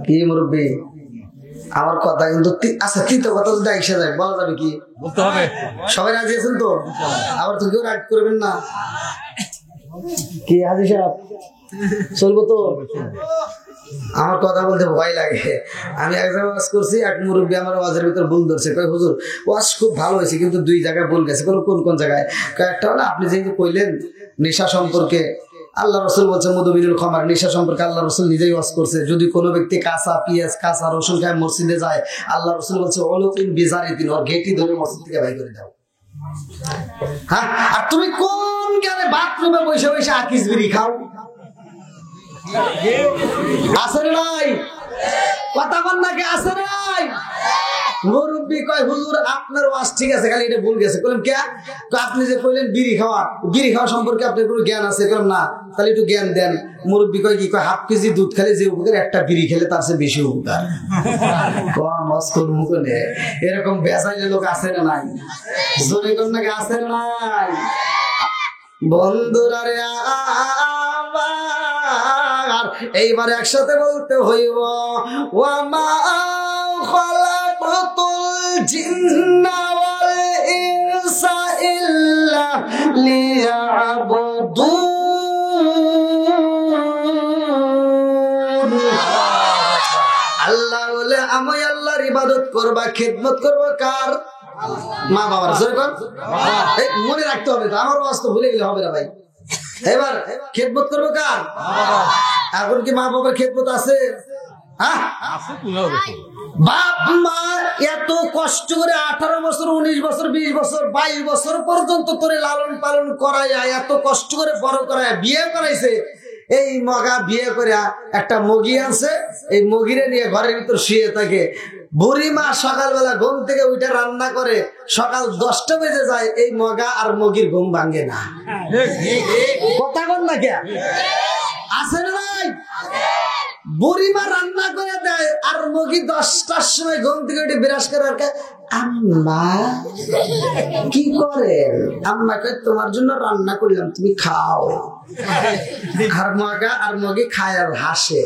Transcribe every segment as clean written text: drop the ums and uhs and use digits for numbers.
কি মুরব্বী আমার কথা কিন্তু আচ্ছা তৃতীয় কথা যদি আইসা যায় বলা যাবে কি বলতে হবে? সবাই রাজি আছেন তো? আবার তো কেউ রাগ করবেন না কি হাজি সাহেব? চলবো তো? আমার কথা বলতে ভয় লাগে। আমি এক জায়গায় ওয়াজ করছি, এক মুরব্বী আমার ওয়াজের ভিতর ভুল ধরছে, কয় হুজুর ওয়াজ খুব ভালো হয়েছে কিন্তু দুই জায়গায় ভুল গেছে। কোন কোন জায়গায়? একটা হলো আপনি যে কইলেন নেশা সম্পর্কে, আল্লাহ রসুল বলছে মধুমিনুল খামার, নেশা সম্পর্কে আল্লাহ রসুল নিজেই ওয়াজ করছে। যদি কোনো ব্যক্তি কাঁচা পেঁয়াজ কাঁচা রসুন খায় মসজিদে যায়, আল্লাহ রসুল বলছে অলুকিন বিজারি দিন, ওর গেটি ধরে মসজিদ থেকে বাই করে দাও। হ্যাঁ, আর তুমি কোন জ্ঞানে বাথরুমে বসে বসে আকিস বিড়ি খাও? আছে নাই কথা বল নাকি? আছে নাই? মুরব্বী কয় হুজুর আপনার ওয়াজ ঠিক আছে, খালি এটা ভুল গেছে। বললাম কে? আপনি যে কইলেন বিড়ি খাওয়া সম্পর্কে আপনার কোনো জ্ঞান আছে? বললাম না। তাহলে একটু জ্ঞান দেন। মুরব্বী কয় কি? কয় হাফ কেজি দুধ খেলে যে উপকার, একটা বিড়ি খেলে তার চেয়ে বেশি উপকার। এরকম বেসাইলে লোক আছে না নাই? জোরে কোন নাকি আছে না নাই? বন্ধুরা রে আমার এইবার একসাথে বলতে হইব ওয়ামা খালাকাতুল জিন্না ওয়াল ইনসা ইল্লা লিয়াবুদুন। আল্লাহ বলে আমি আল্লাহর ইবাদত করবা, খেদমত করবা কার? মা বাবার। মনে রাখতে হবে তো, আমার ওয়াজ তো ভুলে গেলে হবে না ভাই। এবার খেদমত করবো কার? এখন কি মা বাবার খেদমত আছে? বাপ মা এত কষ্ট করে 18 বছর 19 বছর 20 বছর 22 বছর পর্যন্ত তোরে লালন পালন করাইয়া এত কষ্ট করে বড় করাইয়া বিয়ে করাইছে। এই মগা বিয়ে করে একটা মগি আছে, এই মগিরে নিয়ে ঘরের ভিতর শুয়ে থাকে। বুড়ি মা সকালবেলা ঘুম থেকে উঠে রান্না করে, সকাল 10টা বেজে যায়, এই মগা আর মগির ঘুম ভাঙে না। কথা বল না কে? আছে না নাই? বুড়ি মা রান্না করে দেয় আর মগি 10টার সময় ঘুম থেকে উঠে বিরাজ করে আর আম্মা কি করেন? আম্মা কয় তোমার জন্য রান্না করলাম, তুমি খাও। আর মগা আর মগি খায় আর হাসে।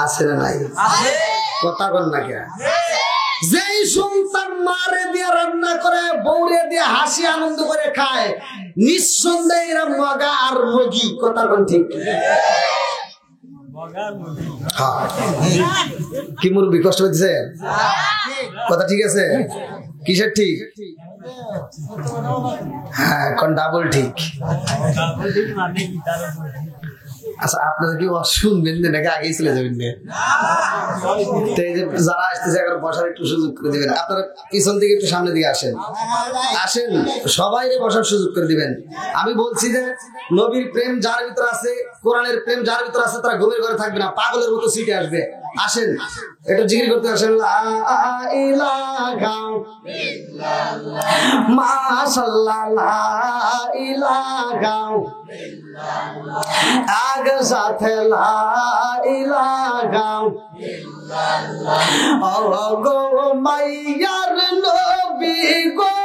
আছে না নাই? কথা বল না কে? যেই সন্তান মারে দিয়ে রান্না করে, বউরে দিয়ে হাসি আনন্দ করে খায়, নিঃসন্দেহে এরা মগা আর মগি। কথা বল ঠিক? কি মুরব্বী কষ্ট হচ্ছে? কথা ঠিক আছে? কিসের ঠিক? হ্যাঁ, এখন ডাবল ঠিক। আচ্ছা, আপনারা কি শুনবেন নাকি আগেই চলে যাবেন? যারা আসতেছে এখন বসার একটু সুযোগ করে দিবেন। আপনারা পিছন থেকে একটু সামনে দিকে আসেন, আসেন, সবাই বসার সুযোগ করে দিবেন। আমি বলছি যে নবীর প্রেম যার ভিতর আছে, কোরআনের প্রেম যার ভিতর আছে, তারা ঘুমের ঘরে থাকবে না, পাগলের মতো সিটে আসবে। আসেন, একটু জিকির করতে আসেন। আগে সাথে গো মাইয়ার নবী গো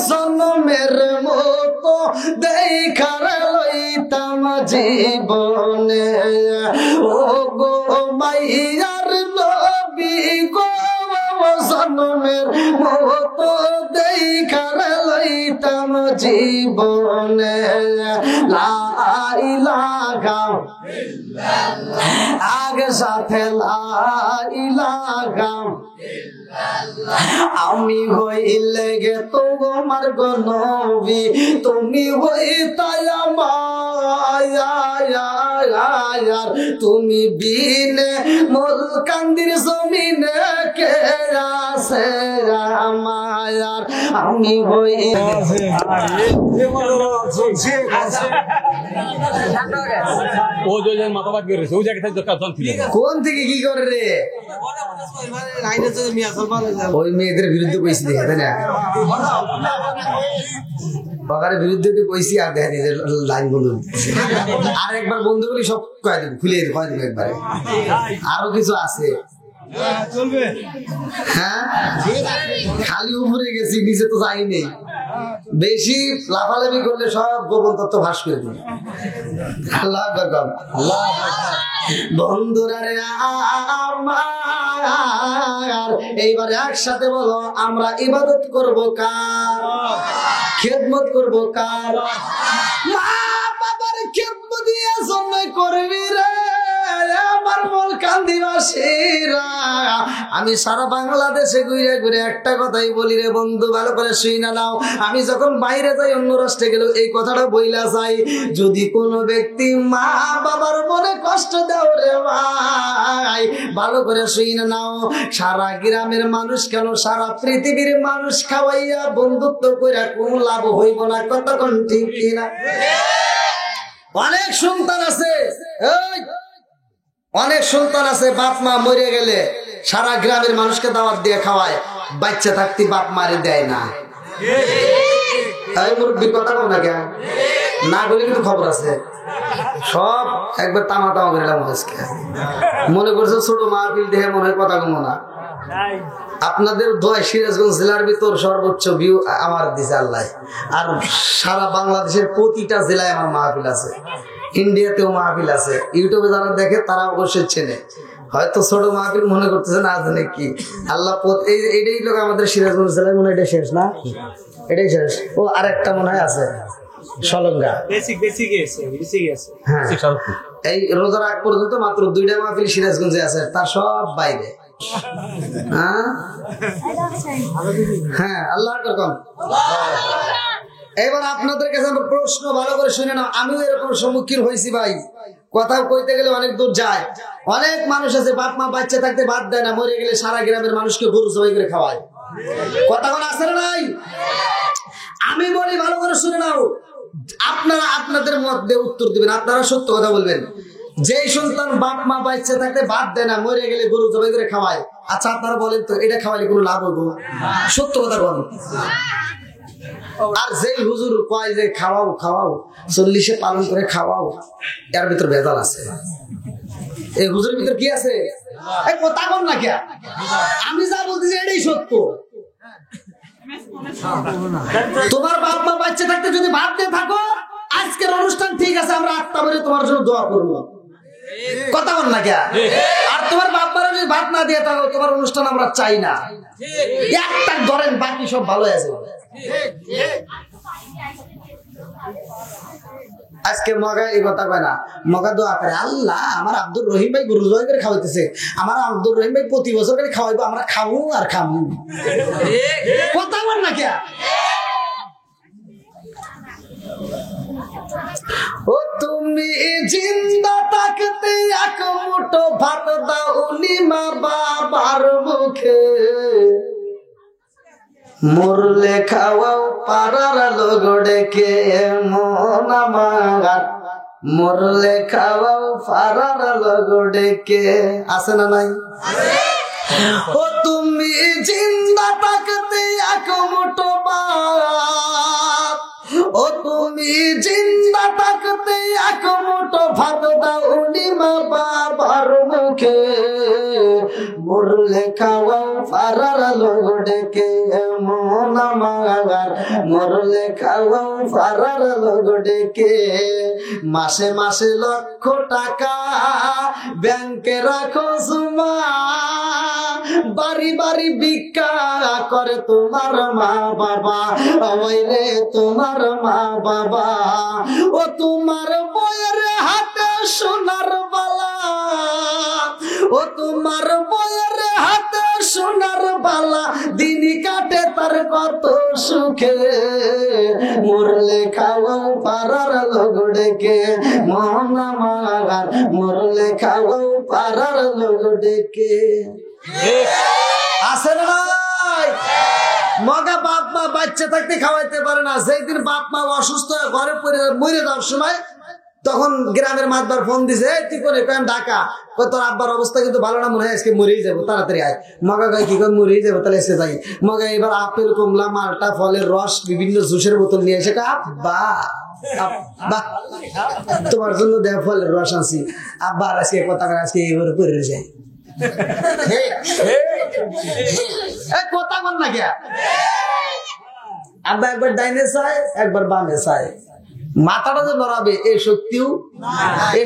সনমের মতো দেখার লইতাম জীবনে। ও গো মাইয়ার নবী গো সনমের মতো দেখার লইতাম জীবনে। লা ইলাহা আগে সাথে লা ইলাহা আমি হইলে গে তোমার গো নবী, তুমি হইতাই আমার, তুমি বিনে মোল কান্দির জমিনে কে আছে আমার। আমি হই কোন থেকে কি করে রে? ওই মেয়েদের বিরুদ্ধে কইছি দেখে, তাই না? বাগারের বিরুদ্ধে কইছি আর দেখা দিয়েছে লাইন বলুন। আর একবার বন্ধু বলি সব কয়ে দেবো, খুলে কয়ে দেবো একবারে। আরো কিছু আছে। হ্যাঁ, খালি উপরে গেছি, নিচে তো যাই নেই। বেশি লাফালাফি করলে সব গোপন তথ্য ফাঁস করে দিবে। আল্লাহ বন্ধুরা রে আমার, এইবারে একসাথে বলো, আমরা ইবাদত করব কার? খেদমত করব কার? মা বাবার খেদমত দিয়ে জন্য করবি রে আমার মন কান্দিবাসীরা। আমি সারা বাংলাদেশে ঘুরে ঘুরে একটা কথাই বলি রে বন্ধু, ভালো করে শুই না নাও। আমি যখন বাইরে যাই, অন্য রাষ্ট্রে গেলেও এই কথাটা বইলা যাই, যদি কোনো ব্যক্তি মা বাবার মনে কষ্ট দাও রে ভাই, ভালো করে শুই না নাও। সারা গ্রামের মানুষ কেন, সারা পৃথিবীর মানুষ খাওয়াইয়া বন্ধুত্ব করে কোনো লাভ হইব না। কতক্ষণ ঠিক কিনা? অনেক সন্তান আছে, অনেক সন্তান আছে, বাপ মা মরে গেলে সারা গ্রামের মানুষকে দাওয়াত দিয়ে খাওয়ায়, বাচ্চা থাকতে বাপ মারে দেয় না। তাই মুরব্বী কথা বল না কেন? না বলে কিন্তু খবর আছে, সব একবার তামা তামা করে আজকে মনে করছে ছোট মাহফিল দেখে মনে হয় কথা কমো না। আপনাদের দোয়া সিরাজগঞ্জ জেলার ভিতর সর্বোচ্চ ভিউ আমার দিছে আল্লাহ, আর সারা বাংলাদেশের প্রতিটা জেলায় আমার মাহফিল আছে, ইন্ডিয়াতেও মাহফিল আছে। ইউটিউবে যারা দেখে তারা অবশ্যই চেনে। হয়তো ছোট মাহফিল মনে করতেছে না, জানে কি আল্লাহ এইটাই লোক আমাদের সিরাজগঞ্জ জেলায় মনে হয় এটা শেষ না, এটাই শেষ। ও আরেকটা মনে হয় আছে সলঙ্গা। হ্যাঁ, এই রোজার আগ পর্যন্ত মাত্র 2টা মাহফিল সিরাজগঞ্জে আছে, তার সব বাইরে। হ্যাঁ, আল্লাহর কসম। এবার আপনাদের কাছে আমার প্রশ্ন, ভালো করে শুনে নাও। আমিও এরকম সম্মুখীন হয়েছি ভাই, কথা কইতে গেলে অনেক দূর যায়। অনেক মানুষ আছে বাপ মা বাচ্চা থাকতে বাদ দেয় না, মরে গেলে সারা গ্রামের মানুষকে গরু জবাই করে খাওয়ায়। কথা কোনো আছে না নাই? আমি বলি ভালো করে শুনে নাও, আপনারা আপনাদের মধ্যে উত্তর দিবেন, আপনারা সত্য কথা বলবেন। যেই সন্তান বাপ মা বাচ্চা থাকতে বাদ দেয় না, মরে গেলে গরু জবাই করে খাওয়ায়, আচ্ছা আপনারা বলেন তো এটা খাওয়ালে কোনো লাভ হবো? সত্য কথা বলেন। আর যেই হুজুর কয় যে খাওয়াও খাওয়াও, 40-এ পালন করে খাওয়াও, এর ভিতর ভেজাল আছে। এই হুজুরের ভিতর কি আছে? এই কথা বল না কে? আমি যা বলতেছি এটাই সত্য। তোমার বাপ মা বাচ্চা থাকতে যদি ভাত দিয়ে থাকো, আজকের অনুষ্ঠান ঠিক আছে, আমরা 8টা বাজে তোমার জন্য দোয়া করবো। কথা বল না কে? আর তোমার বাপ মারা যদি ভাত না দিয়ে থাকো, তোমার অনুষ্ঠান আমরা চাই না। একটা ধরেন, বাকি সব ভালো আছে। আজকে মগা এই কথা কয় না, মগা দোয়া করে, আল্লাহ আমার আব্দুর রহিম ভাই গরু জবাই করে খাওয়াইতেছে, আমার আব্দুর রহিম ভাই প্রতি বছর করে খাওয়াইবো, আমরা খাবো আর খাবো। কথা বল না কে? ও তুমি জিন্দা থাকতে এক মুঠো ভাত দাও নি মা বাবার মুখে, মরলে খাওয়াও পাড়ার লোক ডেকে মন আমার, মরলে খাওয়াও পাড়ার লোক ডেকে। আছে না নাই? ও তুমি জিন্দা থাকতে এক মুঠো ভাত, ও তুমি জিন্দা থাকতে এক মুঠো ভাত দাও নি মা বাবার মুখে, মরলে খাওয়াও পাড়ার লোক ডেকে মন আমার, মরলে খাওয়াও পাড়ার লোক ডেকে। মাসে মাসে লক্ষ টাকা ব্যাংকে রাখো জমা, বাড়ি বাড়ি ভিক্ষা করে তোমার মা বাবা, ওইরে তোমার মা বাবা। ও তোমার বইয়ের হাতে সোনার বালা, ও তোমার বইয়ের হাতে সোনার বালা, দিনই কাটে তার কত সুখে, মরলে খাওয়াও পাড়ার লোক ডেকে মন আমার, মরলে খাওয়াও পাড়ার লোক ডেকে। আছে না নাই? মগা বাপ মা বাচ্চা থাকতে খাওয়াইতে পারে না, যেদিন বাপ মা অসুস্থ হয়ে ঘরে পড়ে মরে যাওয়ার সময়, তখন গ্রামের মাতবার ফোন দিছে, তুই করে ঢাকা, তোর আব্বার অবস্থা কিন্তু ভালো না, মনে হয় আজকে মরেই যাবো, তাড়াতাড়ি আয়। মগা কয় কি করে মরেই যাবো, তাহলে এসে যাই। মগা এবার আপেল কমলা মালটা ফলের রস বিভিন্ন জুসের বোতল নিয়ে এসে, আব্বা আব্বা তোমার জন্য দেখ ফলের রস আনছি, আব্বা আজকে কথা আজকে এবার করে যায়। কথা বল না কে? আব্বা একবার ডাইনে চায় একবার বামে চায়, মাথাটা যে লড়াবে এই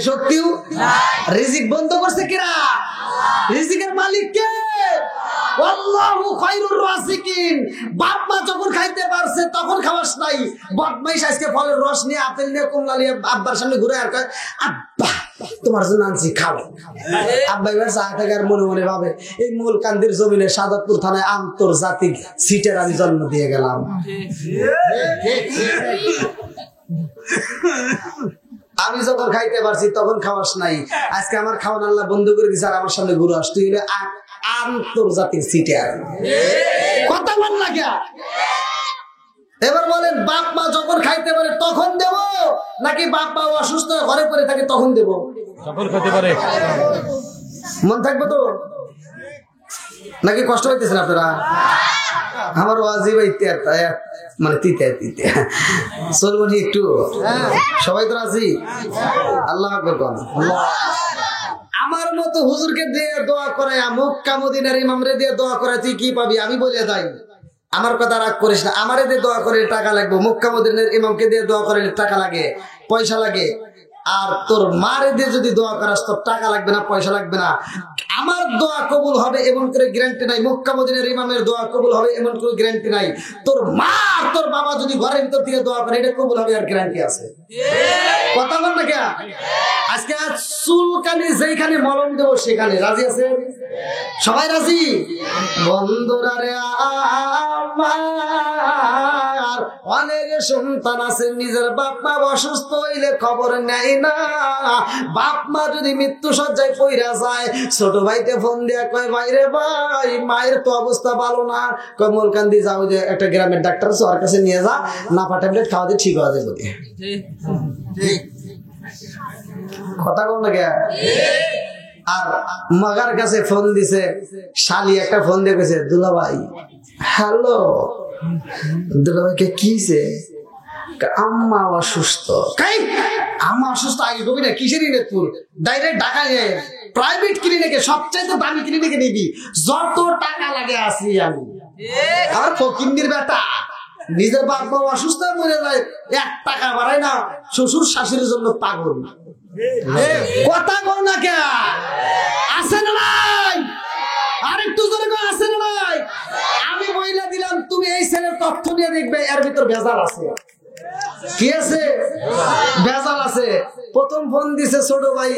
শক্তিও রিজিক বন্ধ করছে কিরা? রিজিকের মালিক কে? আল্লাহু খায়রুর রাযিকিন। বাপ মা যখন খাইতে পারছে তখন খাওয়াস নাই। বদমাইশ আজকে ফলের রস নিয়ে আপেল নিয়ে কমলা নিয়ে আব্বার সামনে ঘুরে আর কয় আব্বা তোমার জন্য আনছি খাও। আব্বা এবার চা থেকে আর মনে মনে ভাবে এই মূলকান্দির জমিনে সাদাতপুর থানায় আন্তর্জাতিক সিটের আমি জন্ম দিয়ে গেলাম। আমি যখন খাইতে পারছি তখন খাওয়াস নাই। আজকে আমার খাওয়ান আল্লাহ বন্ধ করে দিছে আর আমার সামনে ঘুরে আসতে হইলে আন্তর্জাতিক সিটে আর কথা বল লাগে। এবার বলেন বাপ মা যখন খাইতে পারে তখন দেব নাকি বাপ মা অসুস্থ ঘরে পড়ে থাকে তখন দেব? যখন খেতে পারে। মন থাকবে তো নাকি কষ্ট হইতেছেন আপনারা? আমার ওয়াজিব মানে তিতে তিতে চলবো নি একটু? সবাই তো রাজি? আল্লাহ আকবার কোন। আমার মতো হুজুরকে দিয়ে দোয়া করে মক্কা মদিনার ইমামরে দিয়ে দোয়া করে তুই কি পাবি আমি বলে যাই। আমার কথা রাগ করিস না। আমারে দিয়ে দোয়া করে টাকা লাগবে, মক্কা মদিনার ইমামকে দিয়ে দোয়া করে টাকা লাগে, পয়সা লাগে। আর তোর মারে দিয়ে যদি দোয়া করাস তোর টাকা লাগবে না, পয়সা লাগবে না। আমার দোয়া কবুল হবে এমন করে গ্যারান্টি নাই, মক্কা মদিনার ইমামের দোয়া কবুল হবে এমন কোনো গ্যারান্টি নাই। তোর মা তোর বাবা যদি ঘরের ভিতর থেকে দোয়া করে এটা কবুল হবে আর গ্যারান্টি আছে? কথা বল না কে? আজকে চুলকানি যেখানে মলম দেবো সেখানে রাজি আছে? সবাই রাজি? বন্ধুরা রে আমার অনেক সন্তান আছে নিজের বাপ মা অসুস্থ হইলে খবর নেয় না। বাপ মা যদি মৃত্যু সজ্জায় পইরা যায় ছোট ভাইতে ফোন দিয়া কয় ভাইরে ভাই মায়ের তো অবস্থা ভালো না, কয় মূলকান্দি যাও যে একটা গ্রামের ডাক্তার আছে ওর কাছে নিয়ে যা, নাপা ট্যাবলেট খাওয়াতে ঠিক হওয়া যায় বলে। কথা বল না কে? আর মাগার কাছে ফোন দিছে শালি একটা ফোন দিয়ে গেছে দুলা ভাই হ্যালো। দুলা ভাইকে কিছে? আম্মা অসুস্থ। আম্মা অসুস্থ আগে কবি না কিসের তোর ডাইরেক্ট ঢাকা প্রাইভেট ক্লিনিকে সবচেয়ে দামি ক্লিনিকে নিবি, যত টাকা লাগে আসি আমি। আর ফকিন্নির বেটা নিজের বাপ মা অসুস্থ মরে যায় 1 টাকা বাড়ায় না, শ্বশুর শাশুড়ির জন্য পাগল। কথা বল না কে? আছে না নাই? আরেকটু জোরে আছে না নাই? আমি বইলা দিলাম তুমি এই ছেলের তথ্য নিয়ে দেখবে এর ভিতর ভেজাল আছে। কি আছে? ভেজাল আছে। প্রথম ফোন দিছে ছোট ভাই,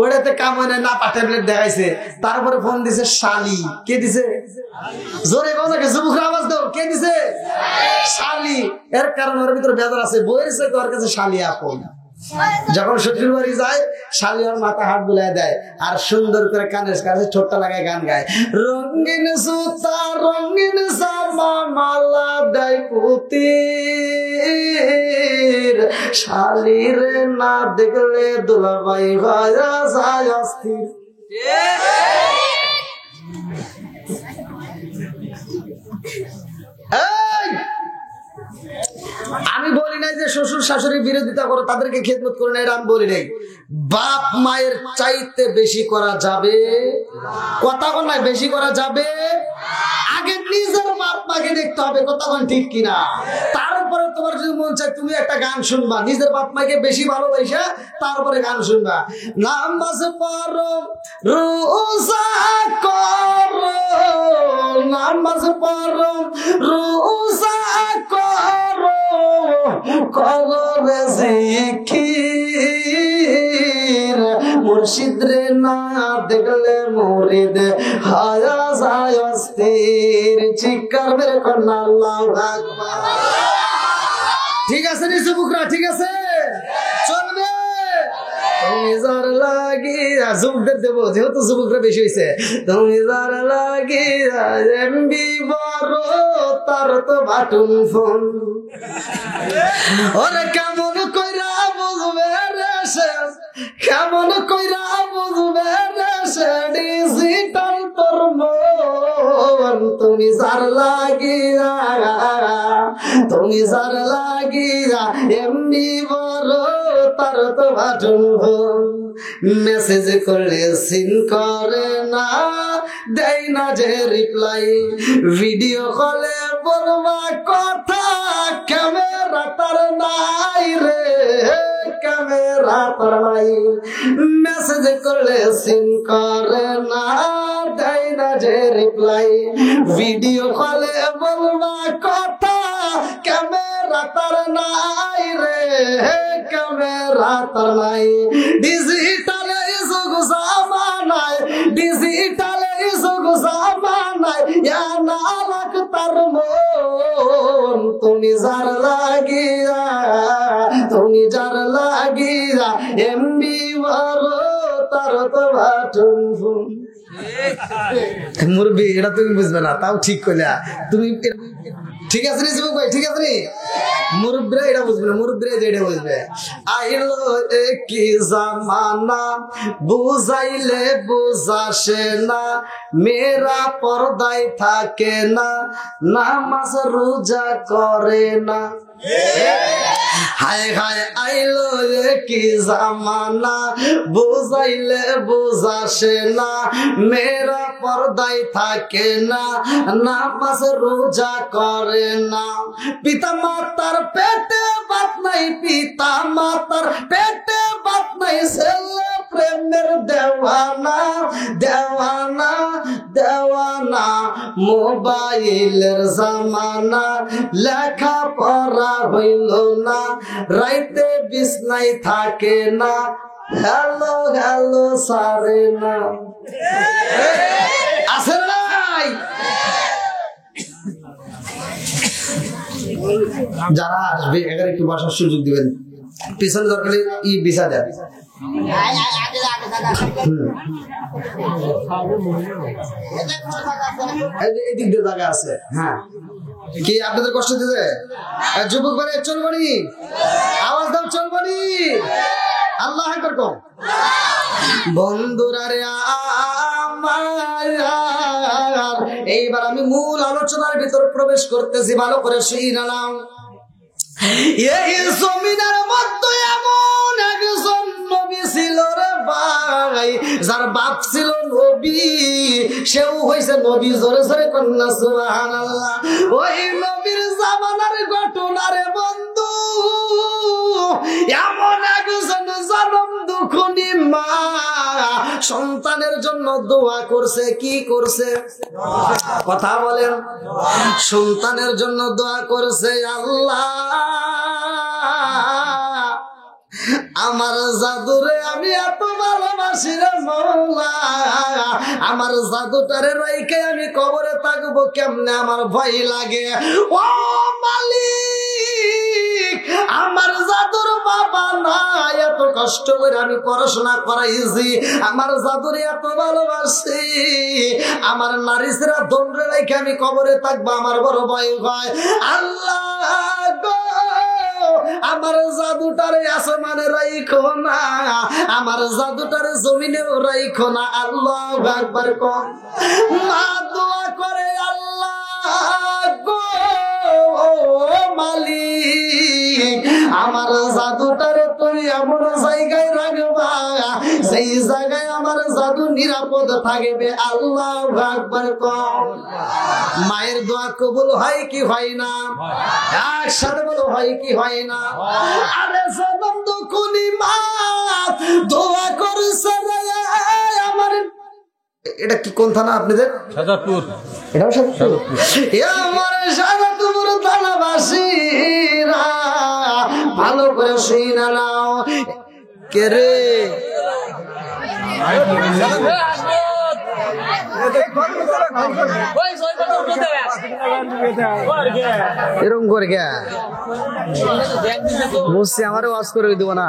ওটাতে কামানে না ট্যাবলেট দেখাইছে। তারপরে ফোন দিছে শালি। কে দিছে? জোরে বলো না, যুবকরা আওয়াজ দাও। কে দিছে? শালি। এর কারণ ওর ভিতরে ভেজাল আছে। বইয়ের সাথে ওর কাছে শালি আপন। যখন শ্বশুর বাড়ি যায় শালি ওর মাথা হাত বুলাই দেয় আর সুন্দর করে কানের কাছে ছোট্ট লাগায় গান গায়, রঙিন সুতা রঙিন জামা মালা দেয় পুতির, শালির না দেখলে দুলাভাই হয় যায় অস্থির। আমি বলি নাই যে শ্বশুর শাশুড়ির বিরোধিতা করো, তাদেরকে খেদমত করে না, এটা আমি বলি নাই। বাপ মায়ের চাইতে বেশি করা যাবে? কথা বল না, বেশি করা যাবে? আগে নিজের বাপ মাকে দেখতে হবে কথা বল ঠিক কিনা। তারপরে তোমার যদি মন চায় তুমি একটা গান শুনবা, নিজের বাপ মাকে বেশি ভালোবাসা তারপরে গান শুনবা। নামাজ পড়ো রোজা করো, নামাজ পড়ো রোজা করো, করো জিকির, মুর্শিদ রে না দেখলে মুরিদ হায়া যায় অস্থির। চিৎকার মেরে কন্যা আল্লাহু আকবার। ঠিক আছে নি যুবকরা? ঠিক আছে, চলবে? তুমি যার লাগিয়া যুবকদের দেবো যেহেতু যুবকরা বেশি হয়েছে। তুমি যার লাগিয়া এমবি বড় তার তো বাটুন ফোন, ওরে কেমন কইরা বুঝবে রে সে, কেমন কইরা বুঝবে রে সে ডিজিটাল তোর মন। তুমি যার লাগিয়া, তুমি যার লাগিয়া এমনি বড় তার তো বাটুন ফোন, মেসেজ করলে সিন করে না, দেয় না যে রিপ্লাই, ভিডিও কলে বলবা কথা ক্যামেরা তার নাই, মেসেজ করলে সিন করে না, দেয় না যে রিপ্লাই, ভিডিও কলে বলবা কথা, ক্যামেরা তার নাই রে, ক্যামেরা তার নাই। ডিজিটালে যুগ জামানায়, ডিজিটালে যুগ জামানায়, ইয়া না লাখ তার মন, তুমি যার লাগিয়া, তুমি যার লাগিয়া, এমবি মারো তার তো বাটন ফোন। মুরব্বি এটা তুমি বুঝবে না, তাও ঠিক কইলা তুমি, ঠিক আছে রে যুবক ভাই, ঠিক আছে রে, মুরব্বিরা এটা বুঝবে না, মুরব্বিরা যেটা বুঝবে। আইলো কি জামানা, বুঝাইলে বুঝাসে না, মেয়েরা পর্দায় থাকে না, নামাজ রোজা করে না। হায় হায় আইলো কি জামানা, বুঝাইলে বুঝাসে না, মেয়েরা পর্দায় থাকে না, নামাজ রোজা করে না। পিতা মাতার পেটে বাত নাই, পিতা মাতার পেটে বাত নাই, ছেলে প্রেমের দেওয়ানা, দেওয়ানা দেওয়ানা। মোবাইলের জামানা, লেখা পড়া হইল না, রাইতে বিছনাই থাকে না, হ্যালো হ্যালো সারে না। আছে নাই? যারা আসবে এখানে একটু বসার সুযোগ দিবেন, পিছনে দরকার ই বিছা দেন। এদিক দিয়ে জায়গা আছে। হ্যাঁ, কি আপনাদের কষ্ট দিতে? যুবক ভাই চলবনি, আওয়াজ দাও চলবনি, আল্লাহ আকবার কম। বন্ধুরা রে আমার, এইবার আমি মূল আলোচনার ভিতর প্রবেশ করতেছি, ভালো করে শুনে নাও। এই জমিনের মধ্যে এমন একজন নবী ছিল রে ভাই, যার বাপ ছিল নবী, সেও হইছে নবী। জোরে জোরে কন্যা সুবহানাল্লাহ। ওই নবীর জামানার ঘটনা রে বন্ধু, এমন একজন জনম দুঃখী মা সন্তানের জন্য দোয়া করছে। কি করছে? কথা বলেন। সন্তানের জন্য দোয়া করছে, আল্লাহ আমার জাদুরে আমি এত ভালোবাসি রে মওলা, আমার জাদুটারে রাইখে আমি কবরে থাকবো কেমনে, আমার ভয় লাগে। ও মালিক, আমার জাদুর বাবা না, এত কষ্ট করে আমি পড়াশোনা করাইছি, আমার জাদুরে এত ভালোবাসি, আমার নারীরা দণ্ডে রাইখে আমি কবরে থাকবো, আমার বড় ভয় হয়। আল্লাহ গো, আমার জাদুটারে আসমানে রাইখো না, আমার জাদুটারে জমিনেও রাইখো না। আল্লাহু আকবার কম। মা দোয়া করে, আল্লাহ গো মালিক, আমার জাদুটারে তুমি এমন জায়গায় রাখবা, সেই জায়গায় আমার জাদু নিরাপদ থাকবে। আল্লাহু আকবার কম। মায়ের দোয়া কবুল হয় কি হয় না? একসাথে বলো, হয় কি হয় না? আরে জনম দুঃখী মা দোয়া করছে আমার। এটা কি কোন থানা আপনাদের? শাহজাদপুর। এটাও শাহজাদপুর। আমার শাহজাদপুর থানাবাসীরা ভালো করে শুনে নাও। কে রে? এরকম করে গে বুঝছি, আমারও ওয়াজ করে দিব না।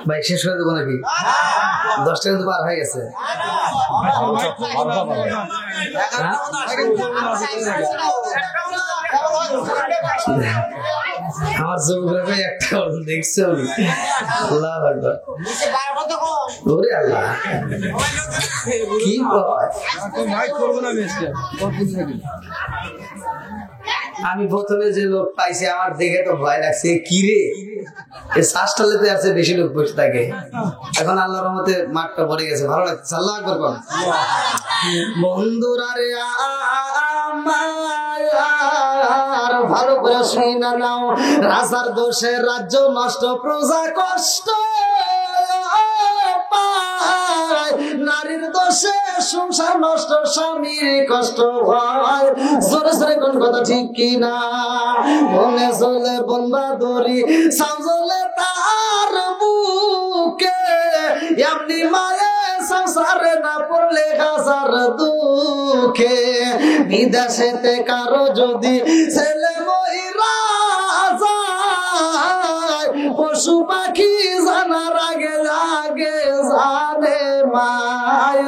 ভাই শেষ করে দেবো নাকি? 10টা কিন্তু পার হয়ে গেছে। আমার জমি একটা দেখছি। ওরে আল্লাহ কি কয় আমি প্রথমে যে লোক পাইছি আমার দেখে তো ভয় লাগছে, কি রে শ্বাসটালেতে আছে বেশি লোক বসে থাকে। এখন আল্লাহর রহমতে মাঠটা ভরে গেছে, ভালো লাগছে। আল্লাহ আকবার বল। বন্ধুরা রে আমার ভালো করে শুনে নাও, রাজার দোষে রাজ্য নষ্ট, প্রজা কষ্ট পায়, নারীর দোষে সংসার নষ্ট, স্বামীর কষ্ট হয়। জোরে জোরে কোন কথা ঠিক কিনা? মনে চলে বন্ধা দড়ি, সাজলে তার বুকে, এমনি মায়ে সংসারে না পড়লে হাজার দুঃখে। বিদেশেতে কারো যদি ছেলে মহিলা যায়, পশু পাখি জানার আগে আগে জানে মায়।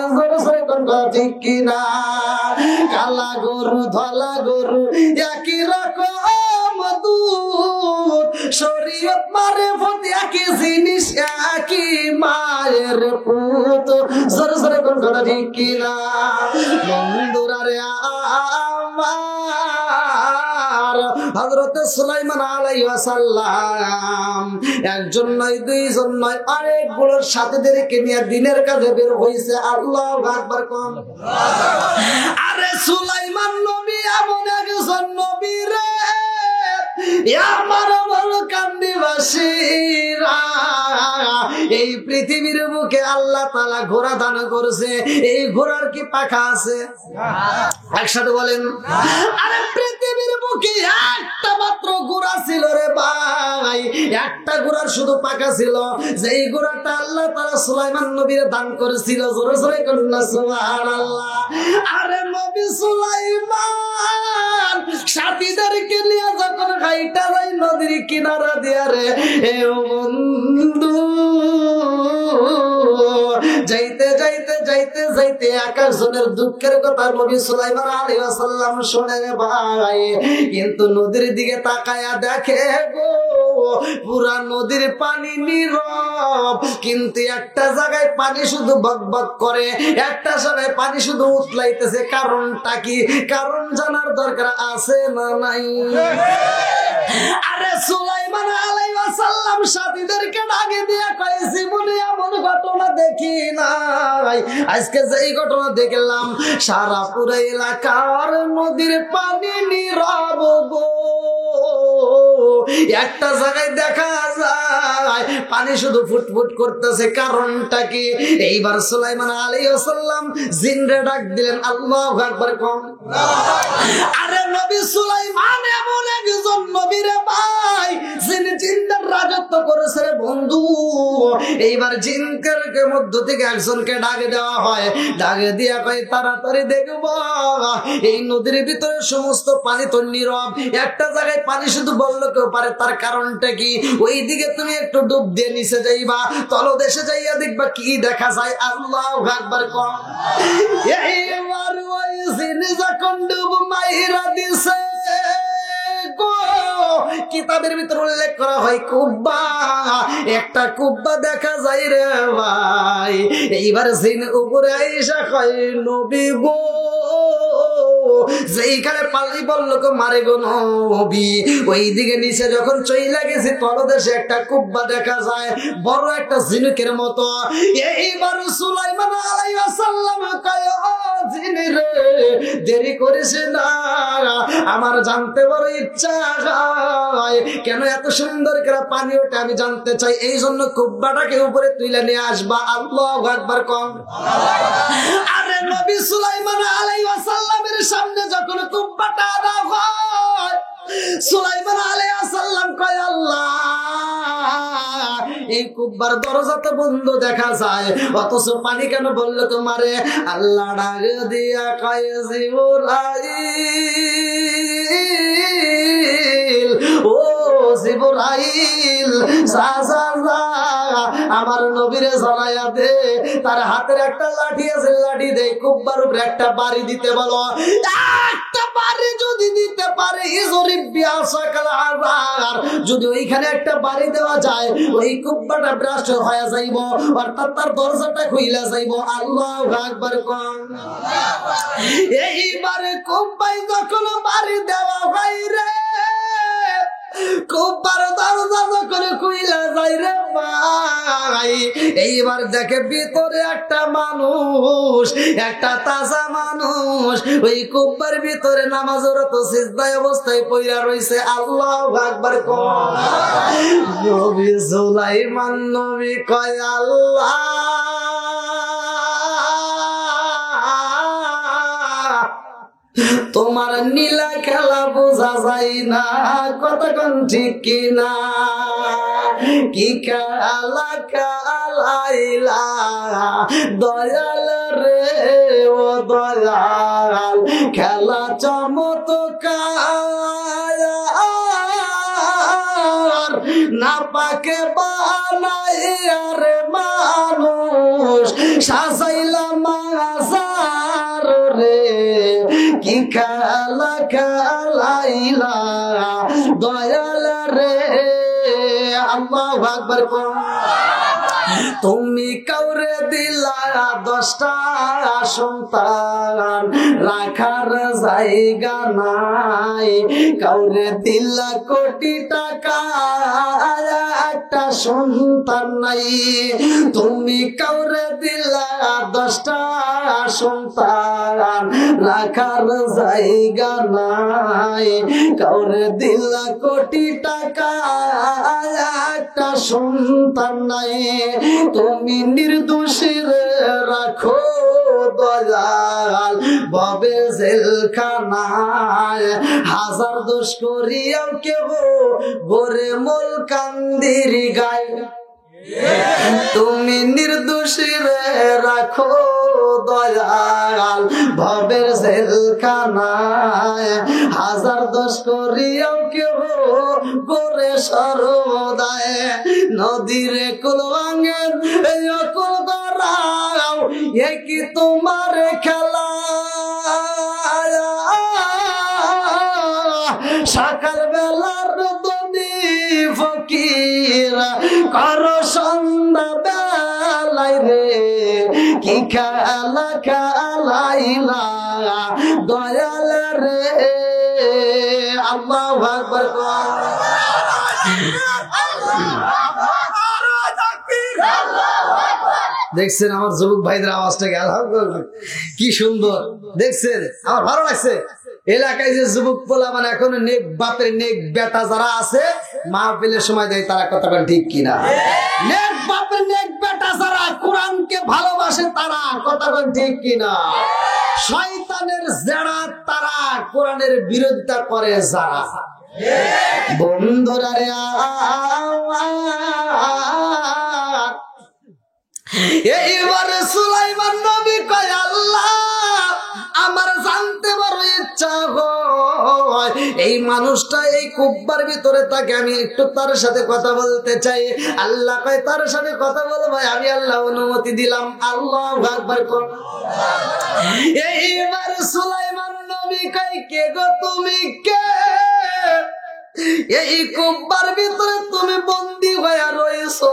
ঠিক কিনা? কালা গরু ধলা গরু একই রকম দুধ, শরীয়ত মারে ভোট একই জিনিস, একই মায়ের পুত। জোরে জোরে কোন কথা ঠিক কিনা? বন্ধুরা রে আমার, হযরত সুলাইমান আলাইহিস সালাম একজন নয়, দুইজন নয়, অনেকগুলোর সাথীদেরকে নিয়ে দিনের কাজে বের হইছে। আল্লাহু আকবার কোন। আরে সুলাইমান নবী এমন একজন নবী রে, আমার বল কান্দিবাসীরা, এই পৃথিবীর বুকে আল্লাহ তাআলা ঘোড়া দান করেছে। এই ঘোড়ার কি পাখা আছে? একসাথে বলেন। আরে পৃথিবীর বুকে একটা মাত্র ঘোড়া ছিল রে ভাই, একটা ঘোড়ার শুধু পাখা ছিল, যেই ঘোড়াটা আল্লাহ তাআলা সুলাইমান নবীর দান করেছিল। জোরে জোরে করুন না সুবহানাল্লাহ। আরে নবী সুলাইমান সাথীদেরকে নিয়ে যখন হাইটা যায় নদীর কিনারা দিয়া রে, এ বন্ধু, যাইতে যাইতে যাইতে যাইতে একজনের দুঃখের কথা নবী সুলাইমান আলাইহিস সালাম শুনে ভাই, কিন্তু নদীর দিকে তাকায়া দেখে গো, পুরা নদীর পানি নীরব, কিন্তু একটা জায়গায় পানি শুধু বকবক করে, একটা জায়গায় পানি শুধু উতলাইতেছে। কারণটা কি? কারণ জানার দরকার আছে না নাই? আরে সুলাইমান আলাইহিস সালাম সাথীদেরকে ডাকে দিয়ে কয়, জীবনে এমন ঘটনা দেখি নাই। আজকে যেই ঘটনা দেখলাম, সারা পুরো এলাকার নদীর পানি নীরব গো, একটা জায়গায় দেখা যায় পানি শুধু ফুটফুট করতেছে। কারণটা কি? এইবার সুলাইমান আলাইহিস সালাম জিনরে ডাক দিলেন। আল্লাহু আকবার কোন। আরে নবী সুলাইমান এমন একজন নবী রে ভাই, যিনি জিনদের রাজত্ব করেছে রে বন্ধু। এইবার জিনকে মধ্য থেকে একজনকে ডাকে দেওয়া হয়, ডাকে দিয়া কয়, তাড়াতাড়ি দেখবো এই নদীর ভিতরে সমস্ত পানি তো নীরব, একটা জায়গায় পানি শুধু বললো কেউ পারে। তার কারণটা কি? ওই দিকে তুমি একটু ডুব দিয়ে নিচে যাইবা, তলদেশে যাইয়া দেখবা কি দেখা যায়। আল্লাহু আকবার কোন। এইবার ওই জিন যখন ডুব মাইরা দিছে গো, কিতাবের ভিতর উল্লেখ করা হয় কুব্বা, একটা কুব্বা দেখা যায় রে ভাই। এইবার জিন উপরে আইসা কয়, নবী গো, যেইখানে পালি বললো কে মারে গো নবী, ওই দিকে নিচে যখন চইলা গেছে তলদেশে একটা কুব্বা দেখা যায়, বড় একটা ঝিনুকের মতো। এইবার সুলাইমান আলাইহিস সালাম কয়, ও জিন রে, দেরি করিস না, আমার জানতে বড় ইচ্ছা হয়, কেন এত সুন্দর করে পানি ওঠে আমি জানতে চাই। এই জন্য কুব্বাটাকে উপরে তুলে নিয়ে আসবা। আল্লাহু আকবার কোন। আরে নবী সুলাইমান আলাইহিস সালামের সামনে যখন কুব্বাটা আনা হয়, সুলাইমান আলাইহিস সালাম কয়, আল্লাহ, এই কুব্বার দরজা তো বন্ধ দেখা যায়, অথচ পানি কেন বললো তোমারে? আল্লাহ ডাক দিয়া কয়, জিবরাইল, ও জিবরাইল, যা যা যা, আমার নবীরে জানাইয়া দে, তার হাতের একটা লাঠি আছে, লাঠি দে, কুব্বার উপরে একটা বাড়ি দিতে বলো। একটা বাড়ি যদি দিতে পারে, ইজরিব বিআসাকাল আযার, যদি ওইখানে একটা বাড়ি দেওয়া যায় ওই কুব্বাটা ব্রাস্ট হয়ে যাইব, অর্থাৎ তার দরজাটা খুইলা যাইব। আল্লাহু আকবার কোন। এইবারে কুব্বাই যখন বাড়ি দেওয়া হয় রে, কুব্বার দরজা যখন খুইলা যায় রে ভাই, এইবার দেখে ভিতরে একটা মানুষ, একটা তাজা মানুষ ওই কুব্বার ভিতরে নামাজরত সিজদায় অবস্থায় পইরা রইছে। আল্লাহু আকবার কোন। নবী সুলাইমান নবী কয় আল্লাহ তোমার নীলা খেলা বোঝা যায় না, কতক্ষণ ঠিক কিনা, কি খেলা খেলাইলা দয়াল রে ও দয়াল, খেলা চমৎকার না পাকে বানাইয়া রে মানুষ সাজাইলা মাজার রে, কি খেলা খেলাইলা দয়াল রে। আল্লাহু আকবার কোন। তুমি কাউরে দিলা 10টা সন্তান, রাখার জায়গা নাই, কাউরে দিলা কোটি টাকা, একটা সন্তান নাই। তুমি কাউরে দিলা 10টা সন্তান, রাখার জায়গা নাই, কাউরে দিলা কোটি টাকা, একটা সন্তান নাই। তুমি নির্দোষীর রাখো দয়াল বাবে জেলখানায়, হাজার দোষ করিয়াও কেহ গোরে মোল কান্দির গায়। তুমি নির্দোষীর রাখো দয়াল ভবের জেলখানায়, হাজার দোষ করিয়াও কেহ গোরে সর্বদায়। নদীরে কুল ভাঙে কুল গড়াও, এ কি তোমার খেলা, সকাল বেলার দনি ফকির করো সন্ধ্যা বেলায় রে, কি খেলা খেলাইলা দয়াল রে। আল্লাহু আকবার। দেখছেন আমার যুবক ভাইদের আওয়াজটাকে, আলহামদুলিল্লাহ কি সুন্দর দেখছেন, আমার ভালো লাগছে। এলাকায় যে যুবক পোলা মানে এখন নেক বাপের নেক বেটা যারা আছে, মাহফিলের সময় দেয় তারা কথাটা ঠিক কিনা, নেক বাপের নেক বেটা যারা কোরআনকে ভালোবাসে তারা কথাটা ঠিক কিনা, শয়তানের যারা তারা কোরআনের বিরোধিতা করে যারা। বন্ধুরা রে এইবার সুলাইমান নবী কয় আল্লাহ আমার জানতে বড় ইচ্ছা হয়, এই মানুষটা এই কুব্বার ভিতরে থাকে, আমি একটু তার সাথে কথা বলতে চাই। আল্লাহ কয় তার সাথে কথা বলবো, আমি আল্লাহ অনুমতি দিলাম। আল্লাহু আকবার। এইবার সুলাইমান নবী কয় কে গো তুমি কে, এই কুব্বার ভিতরে তুমি বন্দী হয়ে রয়েছো,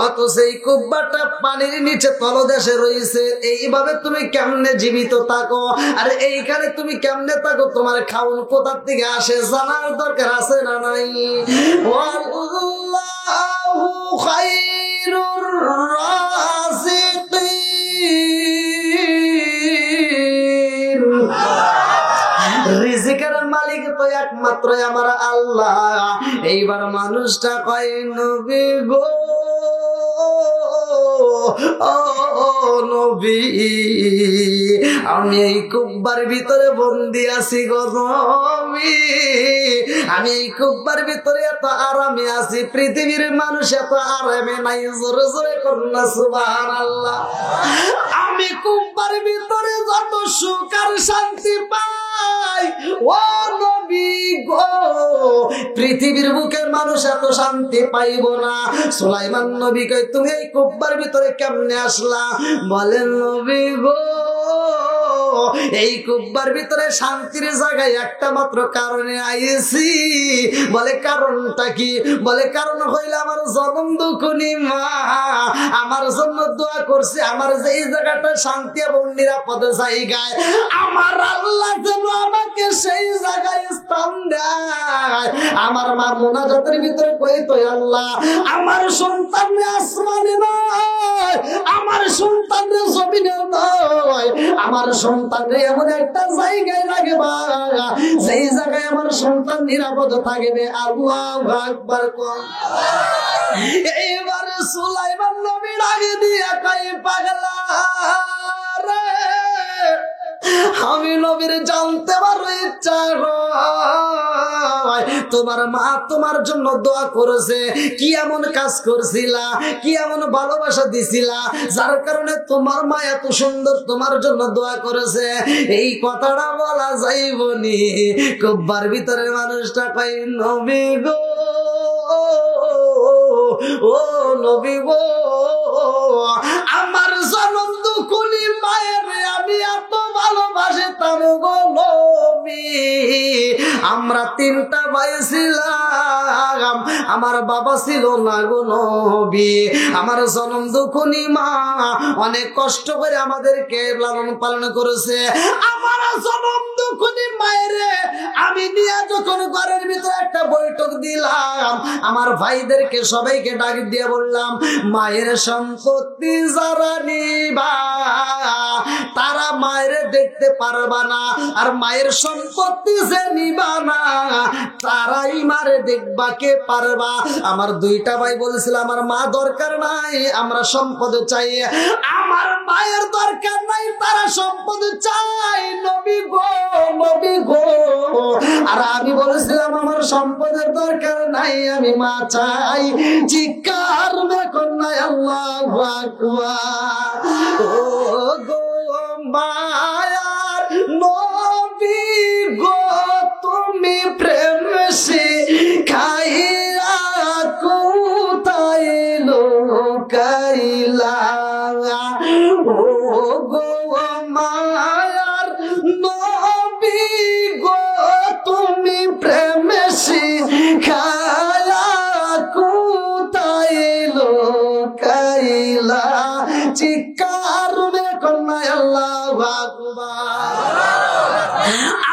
অথচ এই কুব্বাটা পানির নিচে তলদেশে রয়েছে, এইভাবে তুমি কেমনে জীবিত থাকো, আর এইখানে তুমি কেমনে থাকো, তোমার খাউন কোথা থেকে আসে জানার দরকার আছে না নাই? আল্লাহু খায়রুর রাযিকিন, রিজিকের মালিক তো একমাত্র আমার আল্লাহ। এইবার মানুষটা কয় নবী গো ও নবী, আমি এই কুব্বার ভিতরে বন্দি আছি গো নবী, আমি এই কুব্বার ভিতরে এত আরামে আছি, পৃথিবীর মানুষ এত আরামে নাই। জোরে জোরে করুন সুবহানাল্লাহ। আমি কুব্বার ভিতরে যত সুখ আর শান্তি পাই ও নবী গো, পৃথিবীর বুকের মানুষ এত শান্তি পাইব না। সুলাইমান নবী কয় তুমি এই কুব্বার ভিতরে কেমনে আসলা? বলেন নবী গো এই কুব্বার ভিতরে শান্তির জায়গায় একটা মাত্র কারণে আইছি। বলে কারণটা কি? বলে কারণ হইল আমার জনম দুঃখনি মা আমার জন্য দোয়া করছে, আমার যে জায়গাটা শান্তি এবং নিরাপদ জায়গায় আমার আল্লাহ যেন আমাকে সেই জায়গায় স্থান দেয়। আমার মা মোনাজাতের ভিতরে কইতো, আল্লাহ আমার সন্তান আসমানে নয়, আমার সন্তান জমিনে নয়, আমার সন্তান এমন একটা জায়গায় রাখবা সেই জায়গায় আমার সন্তান নিরাপদ থাকবে। আল্লাহু আকবার। এইবারে সুলাইমান নবী আগে দিয়ে কই, পাগলা রে আমি নবীর জানতে পারো ইচ্ছা হয় তোমার মা তোমার জন্য দোয়া করেছে, কি এমন কাজ করছিলা, কি এমন ভালোবাসা দিছিলা যার কারণে তোমার মা এত সুন্দর তোমার জন্য দোয়া করেছে। এই কথাটা বলা যাইবনি। কুব্বার ভিতরে মানুষটা কই, নবী গো ও নবী গো আমার জনম দুঃখনি মায়ের আমি এত ভালোবাসতাম গো নবী। আমরা তিনটা ভাই ছিলাম, আমার বাবা ছিল না গো নবী। আমার জনম দুঃখনি মা অনেক কষ্ট করে আমাদেরকে লালন পালন করেছে। আমার জনম দুঃখনি মায়ের আমি নিয়ে যখন ঘরের ভিতরে একটা বৈঠক দিলাম, আমার ভাইদেরকে সবাইকে ডাক দিয়ে বললাম, মায়ের সম্পত্তি যারা নিবা তারা মায়ের দেখতে পারবা না, আর মায়ের সম্পত্তি যে নিবা না তারাই মারে দেখবা কে পারবা। আমার দুইটা ভাই বলেছিল, আমার মা দরকার নাই, আমরা সম্পদ চাই। আমার মায়ের দরকার নাই, তারা সম্পদ চাই। নবী গো নবী গো। আর আমি বলেছিলাম আমার সম্পদের দরকার নাই, আমি মা চাই। চিৎকার দেখুন না, আল্লাহু আকবার। ও গো মায়ার নবী গো তুমি প্রেম শিখাইয়া কোথায় লুকাইলা। ও গো মায়ার নবী গো তুমি প্রেম শিখাইয়া কোথায় লুকাইলা। চিৎকার দেখুন না, আল্লাহু আকবার।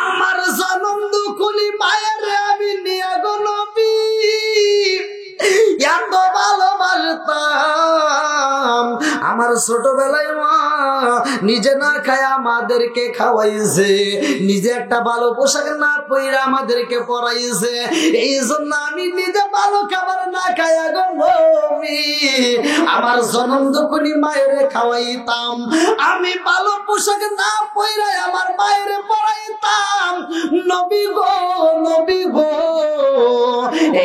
আমার জনম দুঃখনি মায়ের আমি নিয়ে গো নবী এত ভালোবাসতাম। আমার ছোটবেলায় মা নিজে না খায় আমাদেরকে খাওয়াইছে, নিজে একটা ভালো পোশাক না পরে আমাদেরকে পরাইছে। এই জন্য আমি নিজে ভালো খাবার না খায়া গো নবী আমার জনম দুঃখনি মায়ের খাওয়াইতাম। আমি ভালো পোশাক না পরে আমার মায়ের পরাইতাম। নবী গো নবী গো।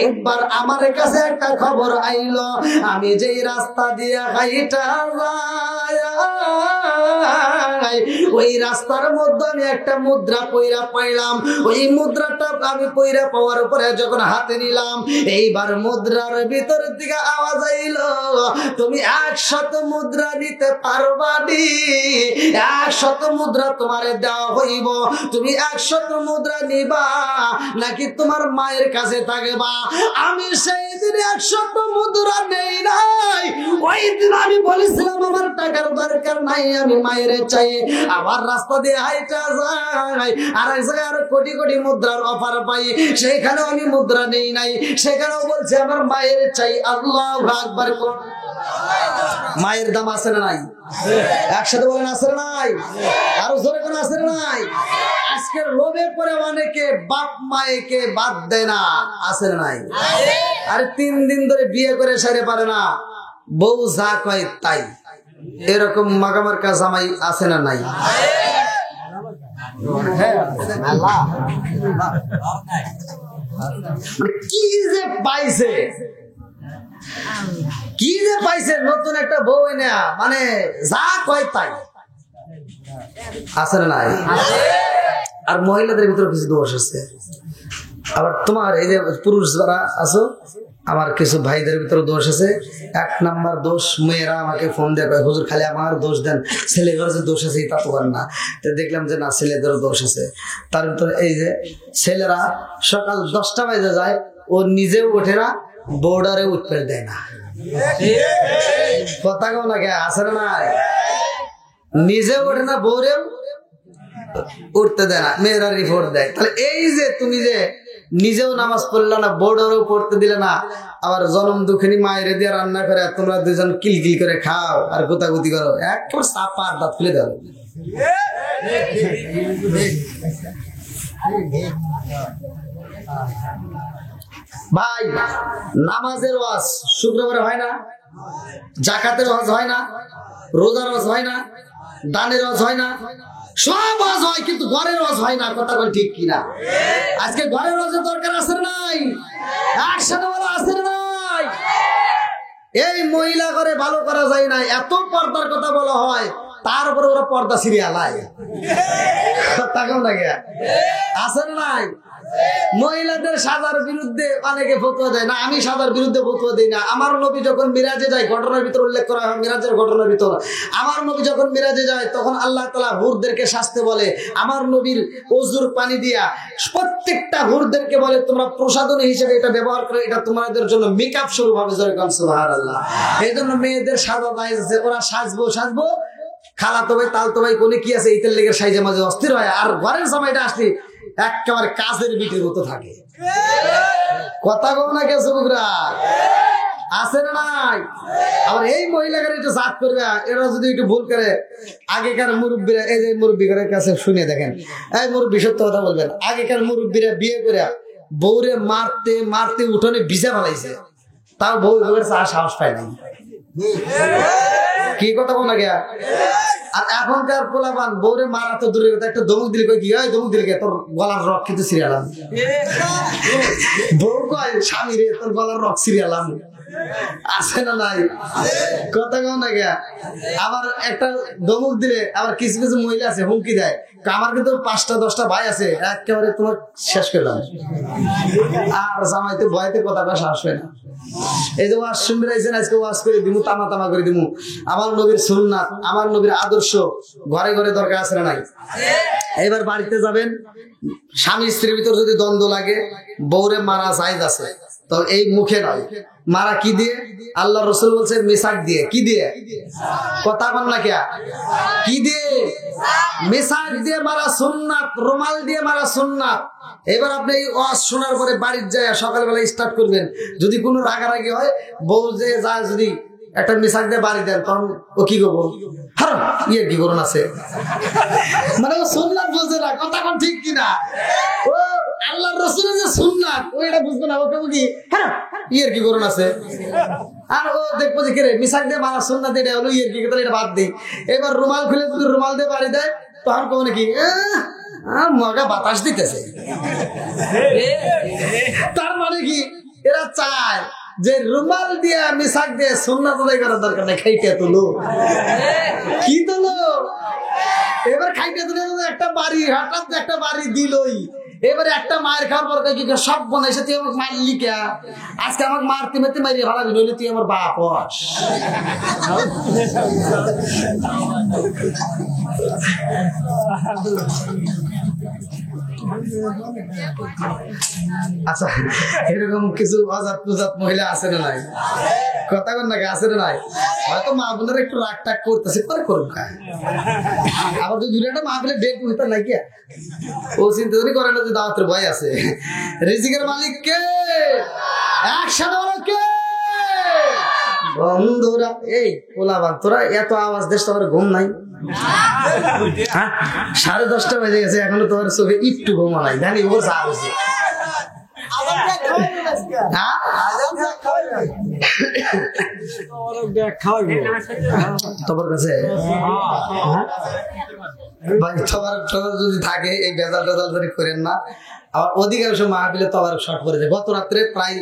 একবার আমার কাছে একটা খবর আইলো, আমি যেই রাস্তা দিয়ে হাইটা যাই ওই রাস্তার মধ্যে আমি একটা মুদ্রা পয়রা পাইলাম। ওই মুদ্রাটা আমি পয়রা পাওয়ার পরে যখন হাতে নিলাম, এইবার মুদ্রার ভিতরের দিকে আওয়াজ আইলো, তুমি 100 মুদ্রা নিতে পারবা নি, 100 মুদ্রা তোমারে দেওয়া হইব। তুমি 100 মুদ্রা নিবা নাকি তোমার মায়ের কাছে থাকবা? আমি সেই দিন 100 মুদ্রা নেই নাই। ওই দিন আমি বলেছিলাম আমার টাকার দরকার নাই, আমি মায়ের চাই। আবার রাস্তা দিয়ে হাইটা যাই, আর এক জায়গায় আরো কোটি কোটি মুদ্রার অফার পাই, সেখানেও আমি মুদ্রা নেই নাই, সেখানেও বলছে আমার মায়ের চাই। আল্লাহু আকবার। মায়ের দাম আছে না নাই? একসাথে বলেন আছে না নাই? আরো জোরে কোন আছে না নাই? আজকের লোভে পরে অনেকে বাপ মায়েকে বাদ দেয় না, আছে না নাই? আরে 3 দিন ধরে বিয়ে করে সারে পারে না, বউ যা কয় তাই, এরকম মাগামার কাজ আমায় আছে না নাই? কি যে পাইছে, কি যে পাইছে নতুন একটা বউ এনে, মানে যা কয় তাই, আছে না নাই? আর মহিলাদের ভিতরে কিছু দোষ আছে। আবার তোমার এই যে পুরুষ যারা আছো আমার কিছু ভাইদের ভিতরে দোষ আছে। 1 নাম্বার দোষ, মেয়েরা আমাকে ফোন দিয়ে কয় হুজুর খালি আমার দোষ দেন, ছেলেদের যে দোষ আছে তা তো পারেন না। তো দেখলাম যে না, ছেলেদেরও দোষ আছে। তার ভিতরে এই যে ছেলেরা সকাল 10টা বাজে যায়, ও নিজেও ওঠে না, বোর্ডারে উঠতে দেয় না। কথা কও না কে আছে না নাই? নিজেও ওঠে না, বউরেও উঠতে দেয় না, মেয়েরা রিপোর্ট দেয়। তাহলে এই যে তুমি যে নিজেও নামাজ পড়লে না, বোর্ডারও পড়তে দিলে না, আবার জনম দুঃখিনী মায়ের দিয়ে রান্না করে তোমরা দুজন কিলকিল করে খাও আর গোতাগুতি করো, একবার চাপা দাঁত খুলে দাও। ভাই, নামাজের ওয়াজ শুক্রবারে হয় না, জাকাতের ওয়াজ হয় না, রোজার ওয়াজ হয় না, দানের ওয়াজ হয় না, সব ওয়াজ হয়, কিন্তু ঘরের ওয়াজ হয় না। কথা বল ঠিক কিনা? আজকে ঘরের ওয়াজের দরকার আছে নাই? একসাথে বলা আছে নাই? এই মহিলা করে ভালো করা যায় না, এত পর্দার কথা বলা হয়, তার উপরে ওরা পর্দা সিরিয়াল কথা কেমন লাগে আছে নাই? মহিলাদের সাজার বিরুদ্ধে অনেকে ফতোয়া দেয় না, আমি সাজার বিরুদ্ধে ফতোয়া দিই না। আমার নবী যখন মিরাজে যায়, ঘটনার ভিতর উল্লেখ করা হয় মিরাজের ঘটনার ভিতর, আমার নবী যখন মিরাজে যায় তখন আল্লাহ তাআলা হুরদেরকে শাস্তে বলে, আমার নবীর ওযুর পানি দিয়া প্রত্যেকটা হুরদেরকে বলে তোমরা প্রসাধন হিসেবে এটা ব্যবহার করে, এটা তোমাদের জন্য মেকআপ স্বরূপ হবে। সুবহানাল্লাহ। এই জন্য মেয়েদের সাজা জায়েজ আছে, ওরা সাজবো খালাতো ভাই তালতো ভাই কোনে কি আছে এইটার লেগে সাইজে মাঝে অস্থির হয়, আর ঘরের সময়টা আসলে একেবারে কাজের বিটির মতো থাকে। কথা কও না কে যুবকরা? আছে না নাই? আবার এই মহিলাদের একটু জাত করবে, এরা যদি একটু ভুল করে, আগেকার মুরব্বীরা, এই যে মুরব্বীদের কাছে শুনে দেখেন, এই মুরব্বী সত্য কথা বলবেন, আগেকার মুরব্বীরা বিয়ে করে বউরে মারতে মারতে উঠোনে ভিজা ফেলাইছে, তাও বউ বউয়ের সাহস পায় নাই। কি কথা বল না গে? আর এখনকার পোলাপান বউরে মারা তো দূরের কথা, একটা দমুক দিলে কই কি হয়, দমুক দিলে তোর গলার রক কিন্তু সিরিয়ালাম। বউ কয় স্বামী রে তোর গলার রক সিরিয়ালাম। আছে না নাই? কথা কও না গে? আবার একটা দমুক দিলে আবার কিছু কিছু মহিলা আছে হুমকি দেয়, আমার কিন্তু 5টা 10টা ভাই আছে, একেবারে তোমার শেষ করলাম। আর জামাইতে ভয়তে কথা কয় সাহস হয় না। এই যে ওয়াজ শুনবে আইছেন, আজকে ওয়াজ করে দিমু, তামা করে দিমু। আমার নবীর সুন্নাত, আমার নবীর আদর্শ ঘরে ঘরে দরকার আছে না নাই? এবার বাড়িতে যাবেন, স্বামী স্ত্রীর ভিতর যদি দ্বন্দ্ব লাগে, বউরে মারা জায়েজ আছে, তো এই মুখে নয়, মারা কি দিয়ে? আল্লাহ রাসূল বলছে মিসাক দিয়ে। কি দিয়ে? কথা বল না কে? কি দিয়ে? মিসাক দিয়ে মারা সুন্নাত, রুমাল দিয়ে মারা সুন্নাত। এবার আপনি এই ওয়াজ শোনার পরে বাড়ির যায় সকালবেলা স্টার্ট করবেন, যদি কোনো রাগারাগি হয়, বউ যে যায় যদি একটা মিসাক দিয়ে বাড়ি দেন, তখন ও কি করবো? হ্যাঁ ইয়ে কি করুন আছে, মানে ও সুন্নাত বলছে না। কথা কোন ঠিক কিনা? ও আল্লাহ রাসূলের যে সুন্নাত, ও এটা বুঝবে না, ওকে কি হ্যাঁ ইয়ের কি করুন আছে। আর ও দেখবো যে কেরে মিসাক দিয়ে মারা সুন্নাত, এটা হলো ইয়ের কি, তাহলে এটা বাদ দিই। এবার রুমাল খুলে যদি রুমাল দিয়ে বাড়ি দেয়, তখন কখনো কি মগা বাতাস দিতেছে। তার মানে কি এরা চায় যে রুমাল দিয়ে মিসাক দিয়ে সুন্নাত আদায় করার দরকার নেই, খাইতে তুলো। কি তুলো? এবার খাইতে তুলে একটা বাড়ি, হঠাৎ একটা বাড়ি দিলই। এবারে একটা মায়ের খাওয়ার পর কি সব বনাইছে, তুই আমাকে মারলি কে? আজকে আমাকে মারতে মারতে মারিয়ে ভাড়াবি, নইলে তুই আমার বাপ হস। আচ্ছা, এরকম কিছু অজাত প্রজাত মহিলা আছে না নাই? কথা কন নাকি আছে না নাই? হয়তো মা বোনেরা একটু রাগ টাগ করতেছে, পরে করুক। আবার যদি দুটো মা বলে ডেট হইতে নাই কে, ও চিন্তা করে না যে দাওয়াতের ভয় আছে। রিজিকের মালিক কে? একসাথে বলো কে? বন্ধুরা এই পোলাবান, তোরা এত আওয়াজ দেশ, তোমার ঘুম নাই? 10:30 বেজে গেছে, এখনো তোমার চোখে একটু ঘুমা নাই, জানি ওর চা হয়েছে। তোমার কাছে ভাই তোমার যদি থাকে এই বেজাল টেজাল করেন না। আবার অধিকাংশ মাহফিলে তো আবার শর্ট করে যায়। গত রাত্রে প্রায়